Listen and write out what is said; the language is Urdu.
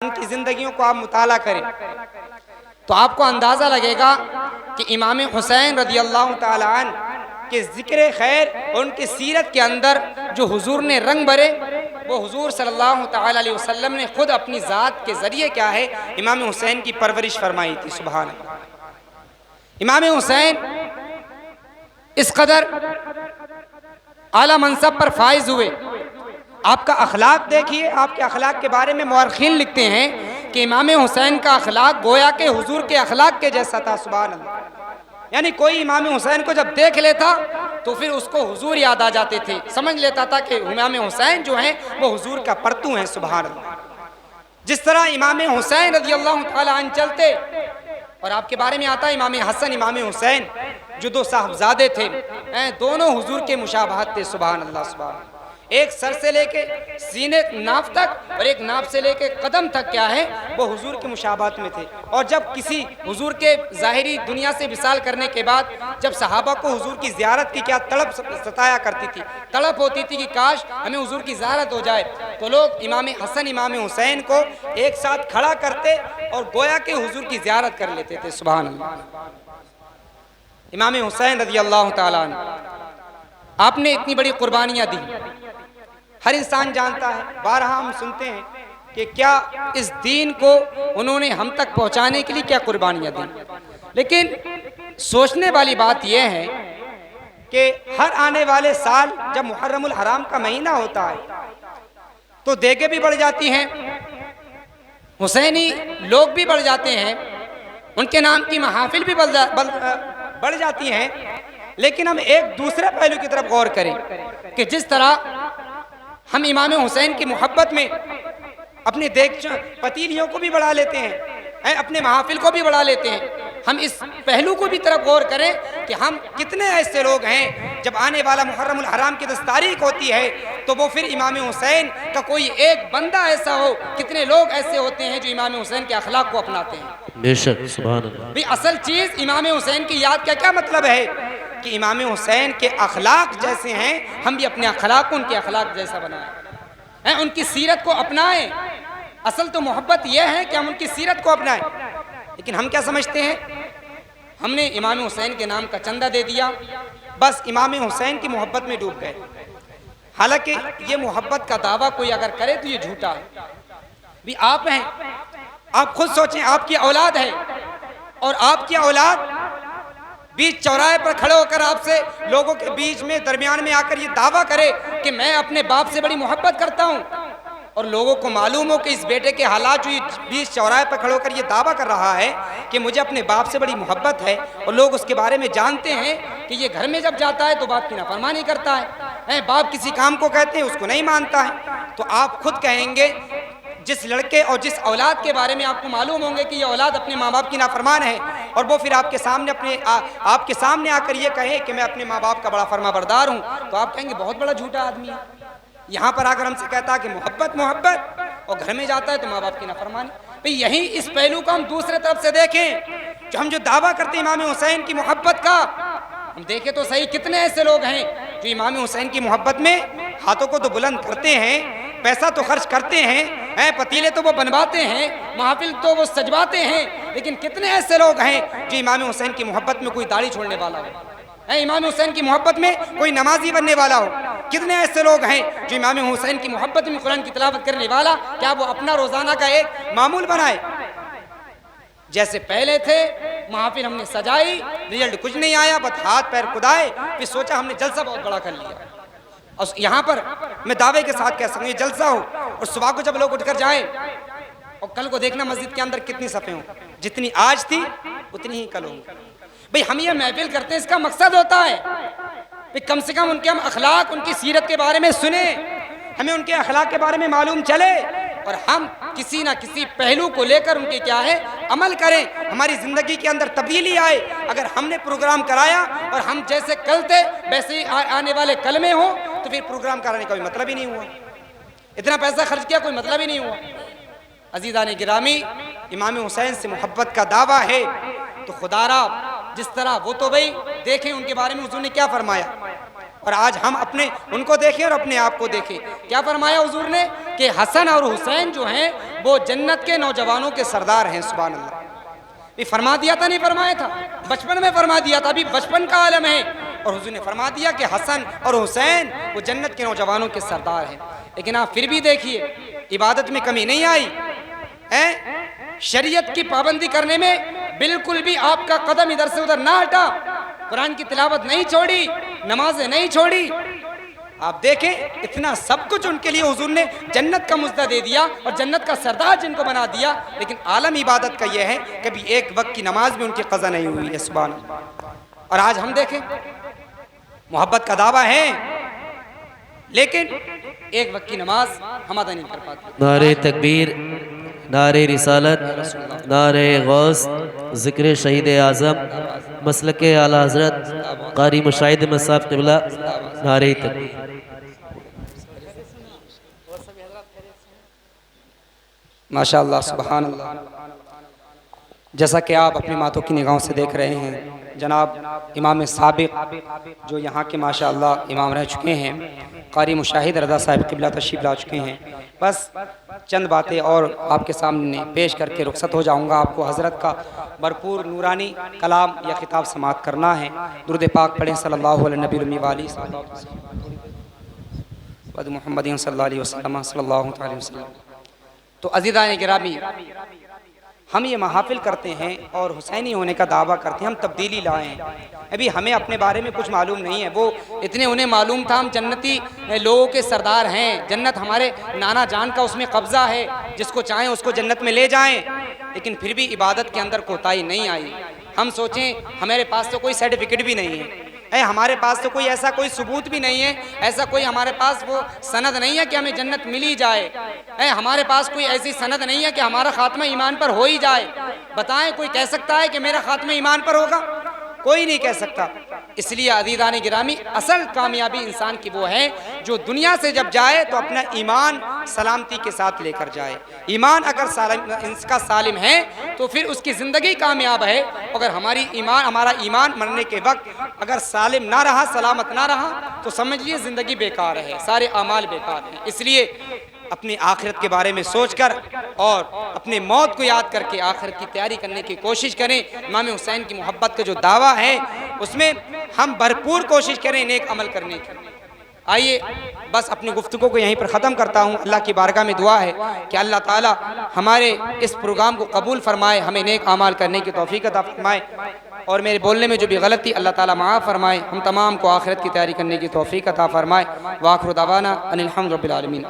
ان کی زندگیوں کو آپ مطالعہ کریں تو آپ کو اندازہ لگے گا کہ امام حسین رضی اللہ تعالیٰ عنہ کے ذکر خیر اور ان کی سیرت کے اندر جو حضور نے رنگ بھرے وہ حضور صلی اللہ تعالیٰ علیہ وسلم نے خود اپنی ذات کے ذریعے کیا ہے امام حسین کی پرورش فرمائی تھی. سبحان اللہ. امام حسین اس قدر اعلیٰ منصب پر فائز ہوئے. آپ کا اخلاق دیکھیے, آپ کے اخلاق کے بارے میں مورخین لکھتے ہیں کہ امام حسین کا اخلاق گویا کہ حضور کے اخلاق کے جیسا تھا. سبحان اللہ. یعنی کوئی امام حسین کو جب دیکھ لیتا تو پھر اس کو حضور یاد آ جاتے تھے, سمجھ لیتا تھا کہ امام حسین جو ہیں وہ حضور کا پرتو ہیں. سبحان اللہ. جس طرح امام حسین رضی اللہ تعالیٰ عنہ چلتے, اور آپ کے بارے میں آتا ہے امام حسن امام حسین جو دو صاحبزادے تھے, دونوں حضور کے مشابہت تھے. سبحان اللہ. سبحان اللہ. ایک سر سے لے کے سینے ناف تک اور ایک ناف سے لے کے قدم تک کیا ہے وہ حضور کے مشابہت میں تھے. اور جب کسی حضور کے ظاہری دنیا سے وصال کرنے کے بعد جب صحابہ کو حضور کی زیارت کی کیا تڑپ ستایا کرتی تھی, تڑپ ہوتی تھی کہ کاش ہمیں حضور کی زیارت ہو جائے, تو لوگ امام حسن امام حسین کو ایک ساتھ کھڑا کرتے اور گویا کہ حضور کی زیارت کر لیتے تھے. سبحان اللہ. امام حسین رضی اللہ تعالیٰ عنہ, آپ نے اتنی بڑی قربانیاں دی. ہر انسان جانتا ہے, بارہا ہم سنتے ہیں کہ کیا اس دین کو انہوں نے ہم تک پہنچانے کے لیے کیا قربانیاں دی. لیکن سوچنے والی بات یہ ہے کہ ہر آنے والے سال جب محرم الحرام کا مہینہ ہوتا ہے تو دیگیں بھی بڑھ جاتی ہیں, حسینی لوگ بھی بڑھ جاتے ہیں, ان کے نام کی محافل بھی بڑھ جاتی ہیں. لیکن ہم ایک دوسرے پہلو کی طرف غور کریں کہ جس طرح ہم امام حسین کی محبت میں اپنے پتیلیوں کو بھی بڑھا لیتے ہیں, اپنے محافل کو بھی بڑھا لیتے ہیں, ہم اس پہلو کو بھی طرف غور کریں کہ ہم کتنے ایسے لوگ ہیں جب آنے والا محرم الحرام کی 10 تاریخ ہوتی ہے تو وہ پھر امام حسین کا کوئی ایک بندہ ایسا ہو, کتنے لوگ ایسے ہوتے ہیں جو امام حسین کے اخلاق کو اپناتے ہیں. بے شک. سبحان اللہ. بھی اصل چیز امام حسین کی یاد کا کیا مطلب ہے کہ امام حسین کے اخلاق جیسے ہیں ہم بھی اپنے اخلاق کو ان کے اخلاق جیسا بنائیں, ان کی سیرت کو اپنائیں. اصل تو محبت یہ ہے کہ ہم ان کی سیرت کو اپنائیں. لیکن ہم کیا سمجھتے ہیں, ہم نے امام حسین کے نام کا چندہ دے دیا, بس امام حسین کی محبت میں ڈوب گئے. حالانکہ یہ محبت کا دعویٰ کوئی اگر کرے تو یہ جھوٹا ہے. بھی آپ ہیں, آپ خود سوچیں, آپ کی اولاد ہے اور آپ کی اولاد بیچ چوراہے پر کھڑے ہو کر آپ سے لوگوں کے بیچ میں درمیان میں آ کر یہ دعویٰ کرے کہ میں اپنے باپ سے بڑی محبت کرتا ہوں, اور لوگوں کو معلوم ہو کہ اس بیٹے کے حالات جو بیچ چوراہے پر کھڑے ہو کر یہ دعویٰ کر رہا ہے کہ مجھے اپنے باپ سے بڑی محبت ہے, اور لوگ اس کے بارے میں جانتے ہیں کہ یہ گھر میں جب جاتا ہے تو باپ کی نافرمانی کرتا ہے, باپ کسی کام کو کہتے ہیں اس کو نہیں مانتا ہے, تو آپ خود کہیں گے جس لڑکے اور جس اولاد کے بارے میں آپ کو معلوم ہوں گے کہ یہ اولاد اپنے ماں باپ کی نافرمان ہے, اور وہ پھر آپ کے سامنے آ کر یہ کہے کہ میں اپنے ماں باپ کا بڑا فرما بردار ہوں, تو آپ کہیں گے بہت بڑا جھوٹا آدمی ہے. یہاں پر آ کر ہم سے کہتا ہے کہ محبت اور گھر میں جاتا ہے تو ماں باپ کی نافرمانی. بھئی یہی اس پہلو کو ہم دوسرے طرف سے دیکھیں, جو ہم جو دعویٰ کرتے ہیں امام حسین کی محبت کا, ہم دیکھیں تو صحیح کتنے ایسے لوگ ہیں جو امام حسین کی محبت میں ہاتھوں کو تو بلند کرتے ہیں, پیسہ تو خرچ کرتے ہیں, پتیلے تو وہ بنواتے ہیں, محافل تو وہ سجواتے ہیں, لیکن کتنے ایسے لوگ ہیں جو امام حسین کی محبت میں کوئی داڑھی چھوڑنے والا ہو, امام حسین کی محبت میں کوئی نمازی بننے والا ہو. کتنے ایسے لوگ ہیں جو امام حسین کی محبت میں قرآن کی تلاوت کرنے والا, کیا وہ اپنا روزانہ کا ایک معمول بنائے؟ جیسے پہلے تھے محافل ہم نے سجائی, رزلٹ کچھ نہیں آیا, بس ہاتھ پیر کھدائے, پھر سوچا ہم نے جلسہ بہت بڑا کر لیا. اور یہاں پر میں دعوے کے ساتھ کہہ سکوں یہ جلسہ ہو, اور صبح کو جب لوگ اٹھ کر جائیں اور کل کو دیکھنا مسجد کے اندر کتنی صفیں ہوں, جتنی آج تھی اتنی ہی کل ہوں. بھئی ہم یہ محفل کرتے ہیں, اس کا مقصد ہوتا ہے کہ کم سے کم ان کے ہم اخلاق, ان کی سیرت کے بارے میں سنیں, ہمیں ان کے اخلاق کے بارے میں معلوم چلے, اور ہم کسی نہ کسی پہلو کو لے کر ان کے کیا ہے عمل کریں, ہماری زندگی کے اندر تبدیلی آئے. اگر ہم نے پروگرام کرایا اور ہم جیسے کل تھے ویسے ہی آنے والے کل میں ہوں تو پھر پروگرام کرانے کا کوئی مطلب ہی نہیں ہوا, اتنا پیسہ خرچ کیا کوئی مطلب ہی نہیں ہوا. عزیزان گرامی, امام حسین سے محبت کا دعویٰ ہے تو خدا را جس طرح وہ تو بھئی دیکھیں ان کے بارے میں حضور نے کیا فرمایا, اور آج ہم اپنے ان کو دیکھیں اور اپنے آپ کو دیکھیں. کیا فرمایا حضور نے کہ حسن اور حسین جو ہیں وہ جنت کے نوجوانوں کے سردار ہیں. سبحان اللہ. یہ فرما دیا تھا نہیں فرمایا تھا؟ بچپن میں فرما دیا تھا. ابھی بچپن کا عالم ہے اور حضور نے فرما دیا کہ حسن اور حسین وہ جنت کے نوجوانوں کے سردار ہیں. لیکن آپ پھر بھی دیکھیے عبادت میں کمی نہیں آئی، شریعت کی پابندی کرنے میں بالکل بھی آپ کا قدم ادھر سے ادھر نہ ہٹا، قرآن کی تلاوت نہیں چھوڑی، نمازیں نہیں چھوڑی. آپ دیکھیں اتنا سب کچھ ان کے لیے حضور نے جنت کا مژدہ دے دیا اور جنت کا سردار جن کو بنا دیا، لیکن عالم عبادت کا یہ ہے کہ کبھی ایک وقت کی نماز بھی ان کی قضا نہیں ہوئی ہے. سبحان اللہ. اور آج ہم دیکھیں محبت کا دعویٰ ہے لیکن ایک وقت کی نماز ہم ادا نہیں کر پاتے. نعرہ تکبیر، نعرہ رسالت، نعرہ غوث، ذکر شہید اعظم، مسلک اعلیٰ حضرت قاری مشاہد مصاف قبلہ، نعرہ تکبیر. ماشاء اللہ سبحان اللہ. جیسا کہ آپ اپنی ماتوں کی نگاہوں سے دیکھ رہے ہیں جناب امام سابق جو یہاں کے ماشاء اللہ امام رہ چکے ہیں، قاری مشاہد رضا صاحب قبلہ تشریف لا چکے ہیں. بس چند باتیں اور آپ کے سامنے پیش کر کے رخصت ہو جاؤں گا. آپ کو حضرت کا بھرپور نورانی کلام یا خطاب سماعت کرنا ہے. درود پاک پڑھیں صلی اللہ علیہ نبی الامی والی صلی اللہ محمد صلی اللہ علیہ وسلم صلی اللہ علیہ وسلم. تو عزیزان گرامی، ہم یہ محافل کرتے ہیں اور حسینی ہونے کا دعویٰ کرتے ہیں، ہم تبدیلی لائیں. ابھی ہمیں اپنے بارے میں کچھ معلوم نہیں ہے. وہ اتنے انہیں معلوم تھا ہم جنتی لوگوں کے سردار ہیں، جنت ہمارے نانا جان کا اس میں قبضہ ہے، جس کو چاہیں اس کو جنت میں لے جائیں. لیکن پھر بھی عبادت کے اندر کوتاہی نہیں آئی. ہم سوچیں ہمارے پاس تو کوئی سرٹیفکیٹ بھی نہیں ہے، ہمارے پاس تو کوئی ایسا کوئی ثبوت بھی نہیں ہے، ایسا کوئی ہمارے پاس وہ سند نہیں ہے کہ ہمیں جنت ملی جائے. ہمارے پاس کوئی ایسی سند نہیں ہے کہ ہمارا خاتمہ ایمان پر ہو ہی جائے. بتائیں کوئی کہہ سکتا ہے کہ میرا خاتمہ ایمان پر ہوگا؟ کوئی نہیں کہہ سکتا. اس لیے عزیزان گرامی اصل کامیابی انسان کی وہ ہے جو دنیا سے جب جائے تو اپنا ایمان سلامتی کے ساتھ لے کر جائے. ایمان اگر اس کا سالم ہے تو پھر اس کی زندگی کامیاب ہے. اگر ہمارا ایمان مرنے کے وقت اگر سالم نہ رہا، سلامت نہ رہا، تو سمجھ لیے زندگی بیکار ہے، سارے اعمال بیکار ہیں. اس لیے اپنی آخرت کے بارے میں سوچ کر اور اپنے موت کو یاد کر کے آخرت کی تیاری کرنے کی کوشش کریں. امام حسین کی محبت کا جو دعویٰ ہے اس میں ہم بھرپور کوشش کریں نیک عمل کرنے کی. آئیے بس اپنی گفتگو کو یہیں پر ختم کرتا ہوں. اللہ کی بارگاہ میں دعا ہے کہ اللہ تعالی ہمارے اس پروگرام کو قبول فرمائے، ہمیں نیک اعمال کرنے کی توفیق عطا فرمائے، اور میرے بولنے میں جو بھی غلطی اللہ تعالی معاف فرمائے. ہم تمام کو آخرت کی تیاری کرنے کی توفیق عطا فرمائے. وآخر دعوانا ان الحمد رب العالمین.